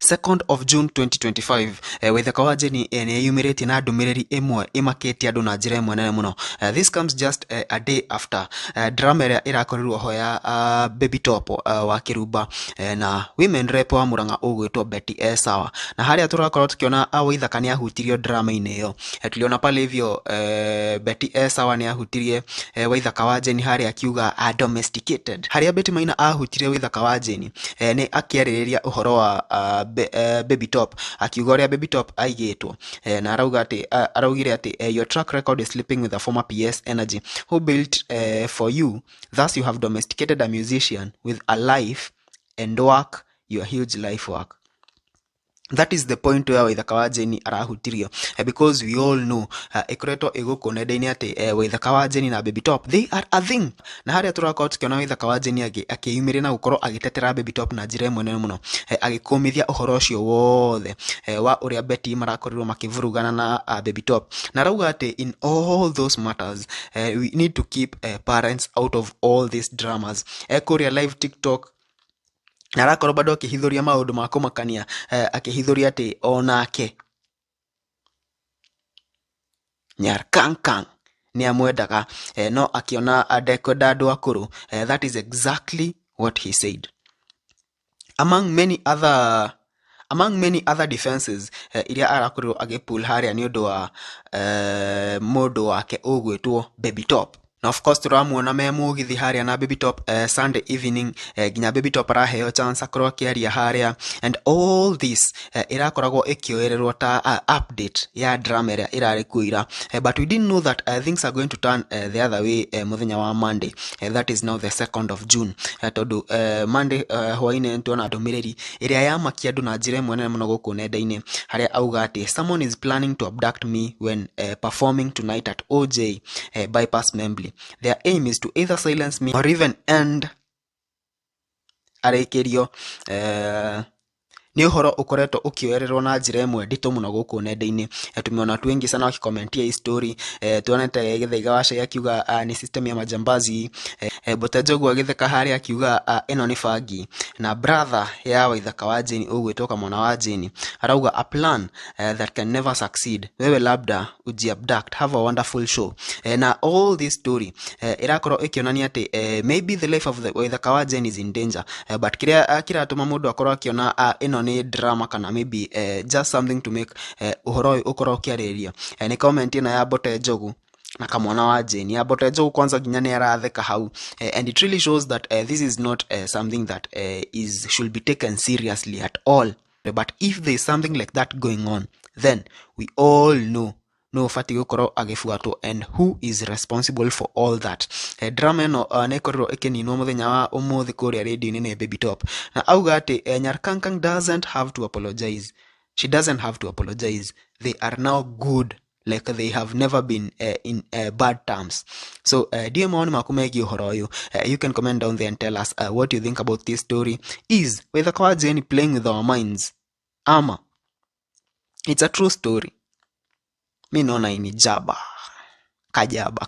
2nd of June 2025 Waithaka wa Jenny ni yumirite na ndumiriri imwe imakete andu na njira imwe nene muno. This comes just a day after drama ĩrĩa ĩrakorirwo ho ya Baby Top wa Kirumba na women rep wa Murang'a ũgwĩtwo Betty Esawa, na harĩa tũrakorwo tukiona Waithaka ni ahutirio drama-inĩ ĩyo. Tuliona pale hivyo Betty Esawa ni ahutirie Waithaka wa Jenny harĩa akiuga domesticated. Harĩa Betty Maina ahutirie Waithaka wa Jenny ni akĩarĩrĩria ũhoro wa Baby Top, akiuga ũrĩa Baby Top aigĩtwo na araugire ati your track record is sleeping with a former PS Energy who built for you, thus you have domesticated a musician with a life and work, your huge life work. That is the point where Waithaka wa Jenny arahutirio, because we all know ikoretwo iguko nenda-inĩ ati Waithaka wa Jenny na Baby Top they are a thing, na harĩa tũrakorwo tukiona Waithaka wa Jenny akĩyumĩria na gũkorwo agĩtetera Baby Top na njĩra ĩmwe nene mũno, agĩkũmithia ũhoro ũcio wothe wa ũrĩa Betty marakorirwo makĩvurugana na Baby Top, na arauga ati in all those matters we need to keep parents out of all these dramas. Kũrĩa live TikTok na arakorwo bado akĩhithuria maũndũ ma kũmakania, akĩhithuria ati onake Nyarkankang ni amwendaga no akiona adekwenda andũ akũrũ. That is exactly what he said. Among many other defenses iria arakorirwo agĩpull harĩa nĩ ũndũ wa mũndũ wake ũgwĩtwo Baby Top. Na of course turamuona me mugithi harĩa na Baby Top Sunday evening, ginya Baby Top araheo chance akorwo akĩaria harĩa, and all this irakoragwo ikioererwo ta update ya drama ĩrĩa ĩrarĩ kuira, but we didn't know that things are going to turn the other way muthenya wa Monday, that is now the 2nd of June. Tondu Monday hwainĩ tuona ndũmĩrĩri ĩrĩa yamakia andũ na njĩra ĩmwe nene mũno gũkũ nenda-inĩ, harĩa auga ati someone is planning to abduct me when performing tonight at OJ Bypass Membly. Their aim is to either silence me or even end arekerio. Ni uhoro ukoretwo ukioererwo na njira ĩmwe nditũ mũno gũkũ nenda-inĩ. Tumeona watu wengi sana wakikomentia hii story. Tuonete Githaiga wa Chai akiuga ni system ya majambazi. Bote Njogu agĩtheka harĩa akiuga ĩno nĩ bangi, na brother ya Waithaka wa Jenny ũgwĩtwo mwana wa Jenny arauga a plan that can never succeed, wewe labda uji abduct, have a wonderful show. Na all this story irakorwo ikionania ati maybe the life of the Waithaka wa Jenny is in danger, but kiratũma mũndũ akorwo akiona ĩno ni drama kana maybe just something to make uhoro ukorwo kiarĩria. Ni comment ĩno ya Bote Njogu na kamwana wa Jenny. Ya Bote Njogu kwanza nginya ni aratheka hau, and it really shows that this is not something that should be taken seriously at all. But if there is something like that going on, then we all know no fati gũkorwo agĩbuatwo, and who is responsible for all that. Drama ĩno nĩ ĩkorirwo ĩkĩninwo mũthenya wa ũmũthĩ kũrĩa radio-inĩ nĩ Baby Top, na auga atĩ Nyarkankang doesn't have to apologize. She doesn't have to apologize. They are now good, like they have never been in bad terms. So dear maoni maku megiĩ ũhoro ũyũ, you can comment down there and tell us what you think about this story. Is Waithaka wa Jenny playing with our minds? Ama it's a true story? Mi naona ini jaba kajaba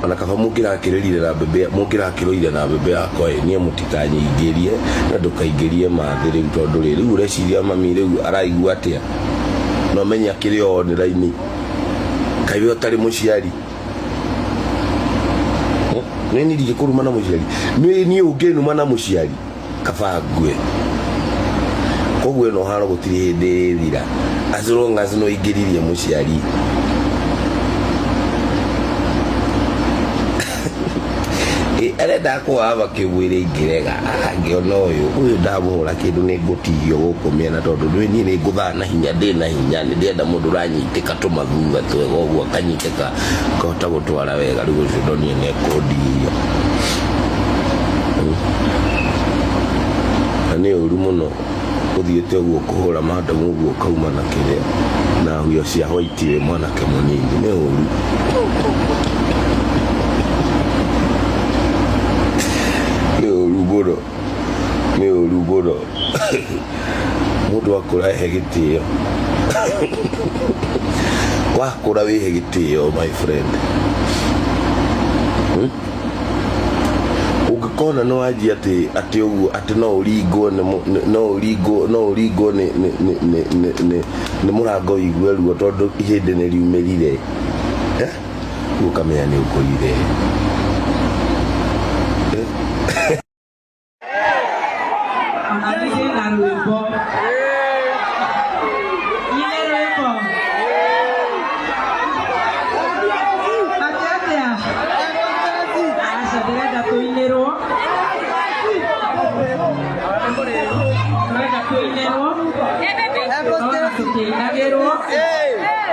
ona kaba mũkĩra akĩrĩrire na bebe mũkĩra akĩrũire na bebe yakwa nie mũtikanyingĩrie na ndũkaingĩrie mathĩ rĩu, tondũ rĩu ũreciria mami rĩu araigua atĩa, no menya kĩrĩ o nĩ raini kaĩ we ũtarĩ mũciari nĩ ndirĩ kũruma na mũciari niĩ ũngĩnuma na mũciari kaba ngue. Koguo ĩno haro gũtirĩ hĩndĩ thira as long as no ingĩririe mũciari. Arenda kwaba kĩwĩre ingĩrega angĩona ũyũ ndamũhũra kĩndũ nĩ ngũtihio gũkũ mĩena, tondũ niĩ nĩ ngũthaa na hinya, ndĩna hinya, nĩ ndĩenda mũndũ ũranyitĩka tũmathutha twega ũguo akanyitĩka kahota gũtwara wega, rĩu ũcio ndonire nĩ ekũndihio. Na nĩ ũru mũno ũthiĩte ũguo kũhũra mandamu ũguo kauma na kĩrĩa na huyo cia white we mwanake mũnini, nĩ ũru. Nĩ ũru mũno mũndũ akũra ehe gĩtĩo wakũra wĩhe gĩtĩo my friend. ukona no aji ati ugu ati no uringo ni murango igwe ruo tondu ihinde ni riumirire ukamenya ni ukurire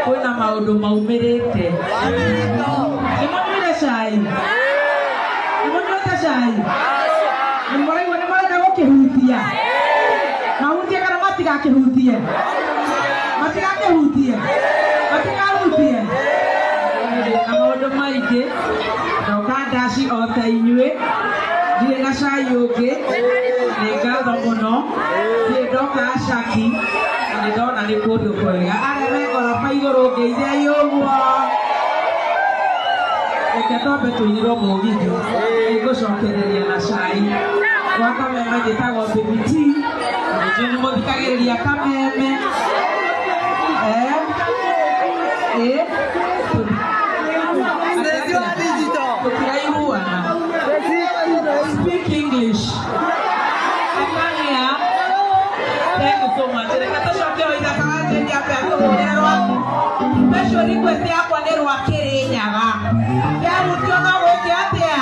Kuna maundu maumirite nimamire cai nimamire cai nimuraigua nimarenda gukihutia mahutie kana matigakihutie matigakihutie na maundu maingi ndoka ndaci o ta inyui ndirĩ na cai ũngĩ nĩ ngatho mũno ndirĩ ndoka acaki na nĩ ndona nĩ kũndũ kwega arĩa me ngoroba igũrũ ngĩithei ũguo reke twambe tũinĩrwo mũgithi nĩngũcokereria na cai gwa kameme njĩtagwo BBT nĩnjũĩ nĩ mũthikagĩrĩria kameme tũtiraiguana speak English Akania thank you so much reka tũcoke o ithaka wa njendi ambe atũhũrĩre rwaku special request yakwa nĩ rwa Kĩrĩnyaga yahutio no gũkĩ atĩa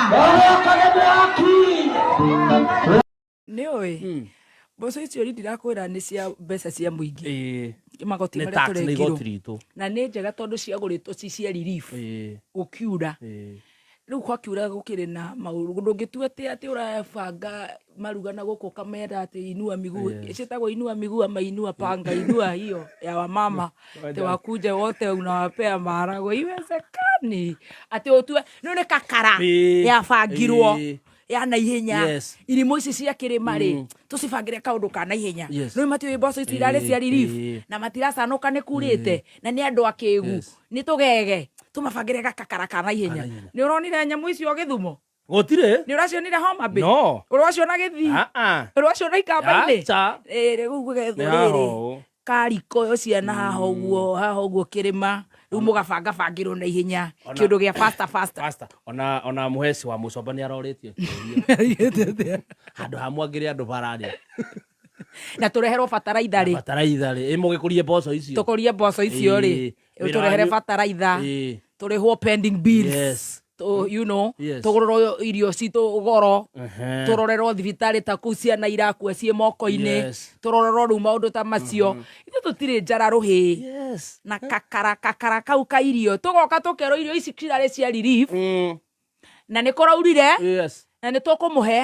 nĩũĩ mboco icio ndirakwĩra nĩ cia mbeca cia mũingĩ magoti marĩa tũrekirwo na nĩ njega tondũ ciagũrĩtwo ci cia relief gũkiura rĩu gwakiura gũkĩrĩ na maũndũ ndũngĩtua atĩ ũrabanga maruga na gũkũ kamera atĩ inua miguu ciĩtagwo inua miguu ama inua panga inua hiyo ya wamama te wakuja wote unawapea maharagwe iwezekani atĩ ũtue nĩ nĩ kakara yabangirwo ya na ihenya irimũ ici cia kĩrĩma rĩ tũcibangĩre kaũndũ ka na ihenya nĩ matiũĩ mboco ici irarĩ cia relief na matiracanũka nĩ kurĩte na nĩ andũ akĩgu nĩ tũgege tumabangĩre gakakara ka na ihenya nĩ ũronire nyamũ icio Gĩthumo gũtirĩ nĩ ũracionire Homa Bay no ũraciona Gĩthii ũraciona Ikamba-inĩ rĩu gũgethwo rĩrĩ kariko ciana haha ũguo kĩrĩma rĩu mũgabangabangĩrwo na ihenya kĩũndũ gĩa faster ona mũheci wa Mũcomba nĩ arorĩtio handũ hamwangĩre andũ bararĩa na tũreherwo bataraitha rĩ mũgĩkũrie mboco icio tũkũrie mboco icio rĩ tũrehere bataraitha tũrĩhwo pending bills you know tũgũrĩrwo irio citũ goro tũrorerwo thibitarĩ ta kũu ciana irakua ciĩ moko-inĩ tũrorerwo rĩu maũndũ ta macio ithuĩ tũtirĩ njara rũhĩ na kakara kau ka irio tũgoka tũkerwo irio ici cirarĩ cia relief na nĩ kũraurire na nĩ tũkũmũhe